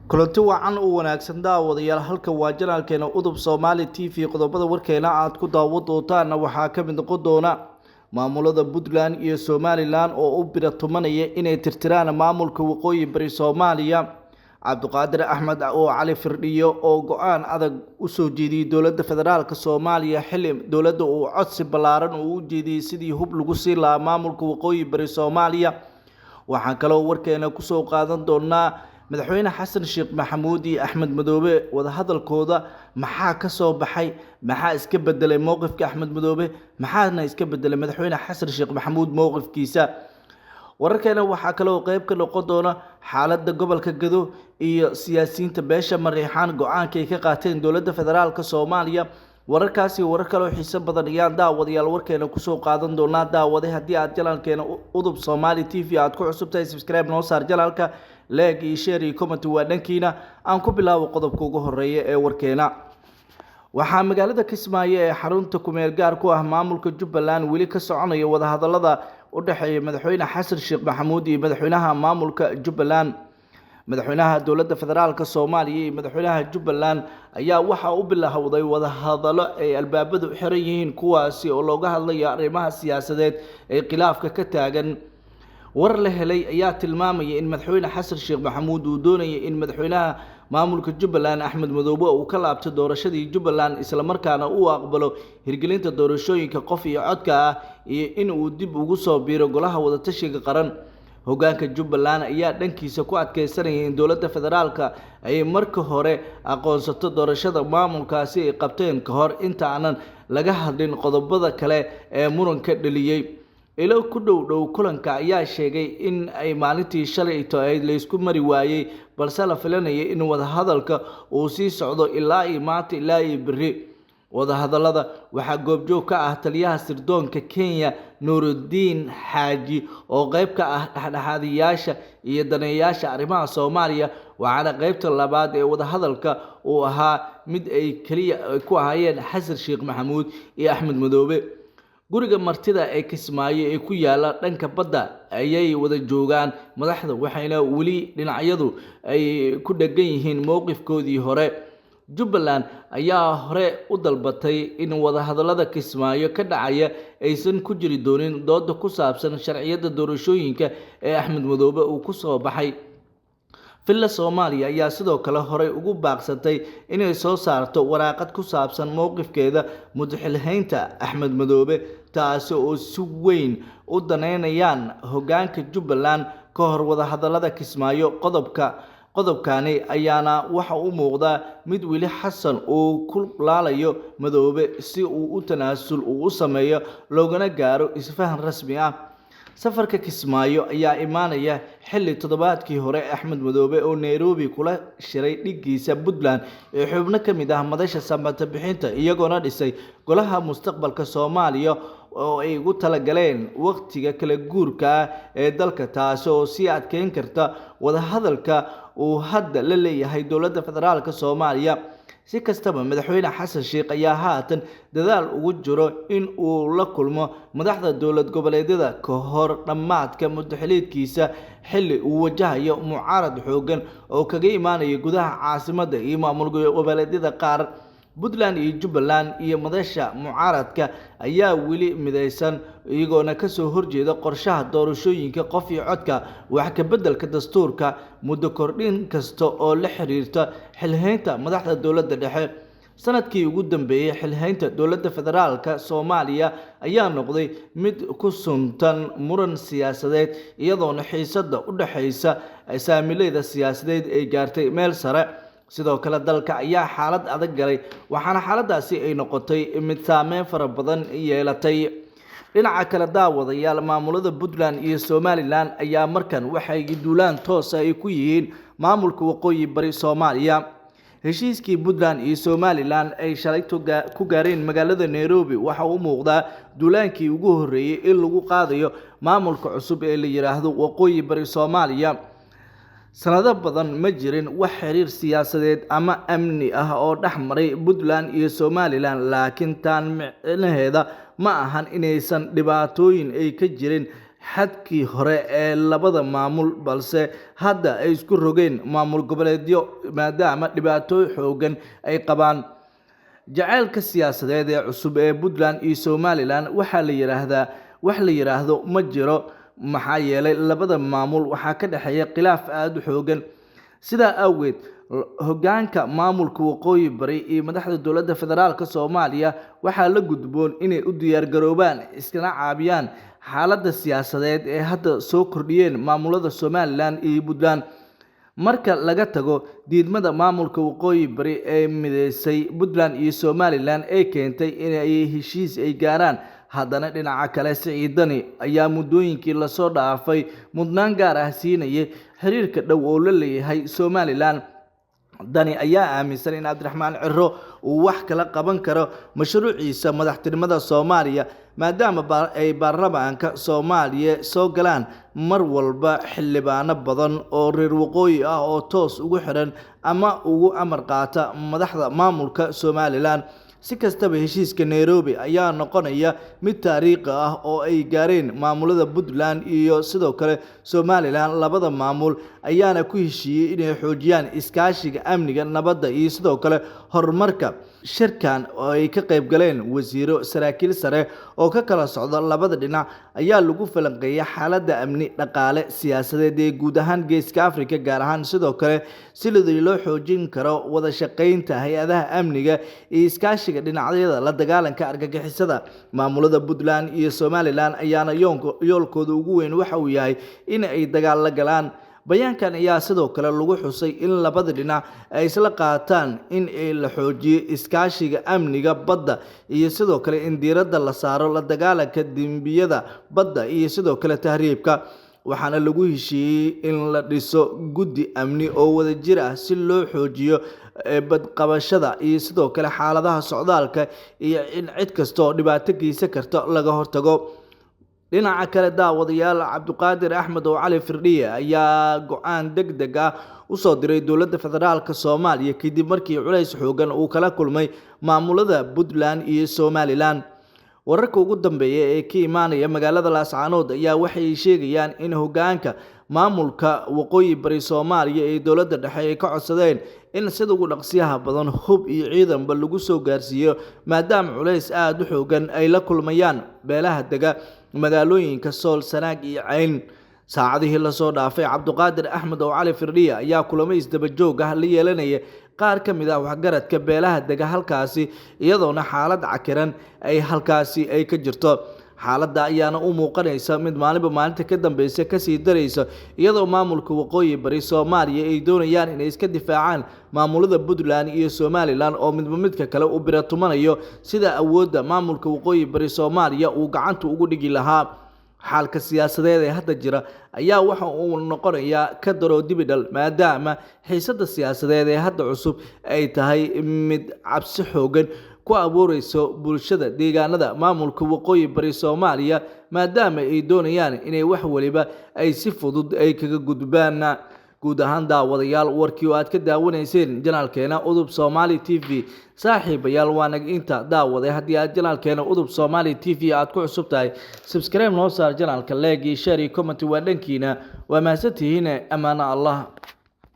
kulanti wacan u wanaagsan daawadayaal halka waa janaalkeena udub Soomaali TV qodobada warkeena aad ku daawo doontaan waxaa ka mid noqon doona maamulada Puntland iyo Somaliland oo u bira tumanaya inay tirtiraan maamulka waqooyi bari Soomaaliya Cabdiqaadir Axmed oo Cali Firdhiyo oo go'aan adag u soo jeediyay dowladda federaalka Soomaaliya xilli dowladda uu codsi balaaran u jeediyay sidii hub lagu sii lahaa maamulka waqooyi bari Soomaaliya waxaan kaloo warkeena ku soo qaadan doonaa madaxweyne xasan sheekh maxamuud iyo axmed madoobe wada hadalkooda maxaa ka soo baxay maxaa iska bedelay mowqifka axmed madoobe maxaana iska bedelay madaxweyne xasan sheekh maxamuud mowqifkiisa wararkeena waxaa kaloo qayb ka noqon doona xaaladda gobolka Gado iyo siyaasiyiinta beesha Mariixaan go'aankay ka qaateen dowladda federaalka Soomaaliya wararkaasi warar kale oo xiiso badan ayaan daawadayaal warkeena ku soo qaadan doonaa daawade haddii aad janaalkeena udub Soomaali TV aad ku cusubtahay subscribe noo saar janaalka like iyo share iyo comment waa dhankiina aan ku bilaabo qodobka ugu horeeya ee warkeena waxaa magaalada Kismaayo ee xarunta ku meel gaar ku ah maamulka Jubbaland weli ka soconaya wada hadallada u dhaxeeya madaxweyne xasan sheekh maxamuud iyo madaxweynaha maamulka Jubbaland madaxweynaha dowladda federaalka Soomaaliya iyo madaxweynaha Jubbaland ayaa waxa uu bilowday wada hadallo ay albaabadu xiran yihiin kuwaasi oo looga hadlayo arrimaha siyaasadeed ee khilaafka ka taagan war la helay ayaa tilmaamaya in madaxweyne xasan sheekh maxamuud uu doonayo in madaxweynaha maamulka Jubbaland Axmed Madoobe uu ka laabto doorashadii Jubbaland isla markaana uu aqbalo hirgelinta doorashooyinka qof iyo codka ah iyo in uu dib ugu soo biiro golaha wada tashiga qaran hoggaanka Jubbaland ayaa dhankiisa ku adkeysanaya in dowladda federaalka ay marka hore aqoonsato doorashada maamulkaasi ay qabteen ka hor inta aanan laga hadlin qodobada kale ee muranka dhaliyay ilo ku dhow kulanka ayaa sheegay in ay maalintii shalay ay la isku mari waayay balse la filanaya in wada hadalka uu sii socdo ilaa iyo maanta ilaa iyo berri wada hadallada waxaa goobjoog ka ah taliyaha sirdoonka Kenya Nuruddin Xaaji oo qayb ka ah dhexdhexaadiyaasha iyo daneeyaasha arrimaha Soomaaliya waxaana qaybta labaad ee wada hadalka uu ahaa mid ay kaliya ku ahaayeen xasan sheekh maxamuud iyo axmed madoobe guriga martida ee Kismaayo ee ku yaala dhanka badda ayay wada joogaan madaxda waxayna wali dhinacyadu ay ku dhagan yihiin mowqifkoodii hore Jubbaland ayaa hore u dalbatay in wada hadallada Kismaayo ka dhacaya aysan ku jiri doonin dood ku saabsan sharciyada doorashooyinka ee axmed madoobe uu ku soo baxay Villa Soomaaliya ayaa sidoo kale hore ugu baaqsatay inay soo saarto waraaqad ku saabsan mowqifkeeda mudxilhaynta axmed madoobe taasi oo si weyn u daneynayaan hoggaanka Jubbaland ka hor wada hadallada Kismaayo qodobkani ayaana waxa uu muuqdaa mid weli xasan uu ku laalayo madoobe si uu u tanaasul u sameeyo loogana gaaro isfahan rasmi ah safarka Kismaayo ayaa imaanaya xilli toddobaadkii hore axmed madoobe oo Nairobi kula shiray dhigiisa Puntland ee xubno ka mid ah madasha samata bixinta iyagoona dhisay golaha mustaqbalka Soomaaliya oo ay ugu talagaleen waqtiga kala guurka ee dalka taas oo si adkeyn karta wada hadalka uu hadda la leeyahay dowladda federaalka Soomaaliya si kastaba madaxweyne xasan sheekh ayaa haatan dadaal ugu jiro in uu la kulmo madaxda dowlad goboleedyada ka hor dhamaadka muddaxileedkiisa xilli uu wajahayo mucaarad xoogan oo kaga imaanaya gudaha caasimadda iyo maamul goboleedyada qaar Puntland iyo Jubbaland iyo madasha mucaaradka ayaa weli midaysan iyagoona ka soo horjeeda qorshaha doorashooyinka qof iyo codka wax ka bedelka dastuurka muddo kordhin kasta oo la xiriirta xilhaynta madaxda dowladda dhexe sanadkii ugu dambeeyay xilhaynta dowladda federaalka Soomaaliya ayaa noqday mid ku suntan muran siyaasadeed iyadoona xiisadda u dhaxaysa saamilayda siyaasadeed ay gaartay meel sare sidoo kale dalka ayaa xaalad adag galay waxaana xaaladaasi ay noqotay mid saameyn fara badan yeelatay dhinaca kale daawadayaal maamulada Puntland iyo Somaliland ayaa markan waxay duulaan toos ah ku yihiin maamulka waqooyi bari Soomaaliya heshiiskii Puntland iyo Somaliland ay shalay ku gaareen magaalada Nairobi waxa uu muuqdaa duulaankii ugu horeeyay in lagu qaadayo maamulka cusub ee la yiraahdo waqooyi bari Soomaaliya sanado badan ma jirin wax xiriir siyaasadeed ama amni ah oo dhaxmaray Puntland iyo Somaliland laakiin tan micnaheeda ma ahan inaysan dhibaatooyin ay ka jirin xadkii hore ee labada maamul balse hadda ay isku rogeen maamul goboleedyo maadaama dhibaatooyin xoogan ay qabaan. jacaylka siyaasadeed ee cusub ee Puntland iyo Somaliland wax la yiraahdo ma jiro maxaa yeelay labada maamul waxaa ka dhaxeeya khilaaf aad u xoogan. sidaa awgeed hoggaanka maamulka waqooyi bari iyo madaxda dowladda federaalka Soomaaliya waxaa la gudboon inay u diyaar garoobaan iskana caabiyaan xaaladda siyaasadeed ee hadda soo kordhiyeen maamulada Somaliland iyo Puntland. marka laga tago diidmada maamulka waqooyi bari ee mideysay Puntland iyo Somaliland ee keentay inay heshiis ay gaaraan, haddana dhinaca kale Siciidani ayaa muddooyinkii la soo dhaafay mudnaan gaar ah siinayay xiriirka dhow oo la leeyahay Somaliland. Dani ayaa aaminsan in Cabdiraxmaan Ciro uu wax kala qaban karo mashruuciisa madaxtinimada Soomaaliya maadaama ay baarlamaanka Soomaaliya soo galaan mar walba xildhibaano badan oo reer waqooyi ah oo toos ugu xiran ama ugu amar qaata madaxda maamulka Somaliland. si kastaba heshiiska Nairobi ayaa noqonaya mid taariikhi ah oo ay gaareen maamulada Puntland iyo sidoo kale Somaliland. labada maamul ayaana ku heshiiyay inay xoojiyaan iskaashiga amniga, nabadda iyo sidoo kale horumarka. shirkan oo ay ka qayb galeen wasiiro saraakiil sare oo ka kala socda labada dhinac ayaa lagu falanqeeyay xaaladda amni, dhaqaale, siyaasadeed ee guud ahaan Geeska Afrika, gaar ahaan sidoo kale sidii loo xoojin karo wada shaqeynta hay'adaha amniga iyo iskaashiga dhinacyada la dagaalanka argagixisada. maamulada Puntland iyo Somaliland ayaana yoolkooda ugu weyn waxa uu yahay in ay dagaal la galaan. bayaankan ayaa sidoo kale lagu xusay in labada dhinac ay isla qaataan in la xoojiyo iskaashiga amniga badda iyo sidoo kale in diiradda la saaro la dagaalanka dembiyada badda iyo sidoo kale tahriibka. waxaana lagu heshiiyay in la dhiso guddi amni oo wadajir ah si loo xoojiyo badqabashada iyo sidoo kale xaaladaha socdaalka iyo in cid kasta oo dhibaato geysan karta laga hortago. dhinaca kale daawadayaal, Cabdiqaadir Axmed oo Cali Firdhiye ayaa go'aan degdeg ah u soo diray dowladda federaalka Soomaaliya kadib markii culays xoogan uu kala kulmay maamulada Puntland iyo Somaliland. wararka ugu dambeeya ee ka imaanaya magaalada Laascaanood ayaa waxay sheegayaan in hoggaanka maamulka waqooyi bari Soomaaliya ee dowladda dhexe ay ka codsadeen in sida ugu dhaqsiyaha badan hub iyo ciidanba lagu soo gaarsiiyo maadaama culays aad u xoogan ay la kulmayaan beelaha dega magaalooyinka Sool, Sanaag iyo Cayn. saacadihii la soo dhaafay Cabdiqaadir Axmed oo Cali Firdhiye ayaa kulamo isdaba joog ah la yeelanaya qaar ka mid ah waxgaradka beelaha dega halkaasi, iyadoona xaalad cakiran ay halkaasi ay ka jirto. xaaladda ayaana u muuqanaysa mid maalinba maalinta ka dambeysa kasii daraysa, iyadoo maamulka waqooyi bari Soomaaliya ay doonayaan inay iska difaacaan maamulada Puntland iyo Somaliland oo midba midka kale u biratumanayo sida awoodda maamulka waqooyi bari Soomaaliya uu gacanta ugu dhigi lahaa. xaalka siyaasadeed ee hadda jira ayaa waxa uu noqonayaa ka daro dibidhal maadaama xiisadda siyaasadeed ee hadda cusub ay tahay mid cabsi xoogan ku abuureyso bulshada deegaanada maamulka waqooyi bari Soomaaliya maadaama ay doonayaan inay wax waliba ay si fudud ay kaga gudbaan. guud ahaan daawadayaal, warkii oo aad ka daawanayseen janaalkeena Udub Somali TV saaxiibayaal waa nag inta daawaday. haddii aad janaalkeena Udub Somali TV aad ku cusub tahay, subscribe noo saar janaalka, like iyo share iyo comment waa dhankiina. waa mahadsantihiin. amaana Allah.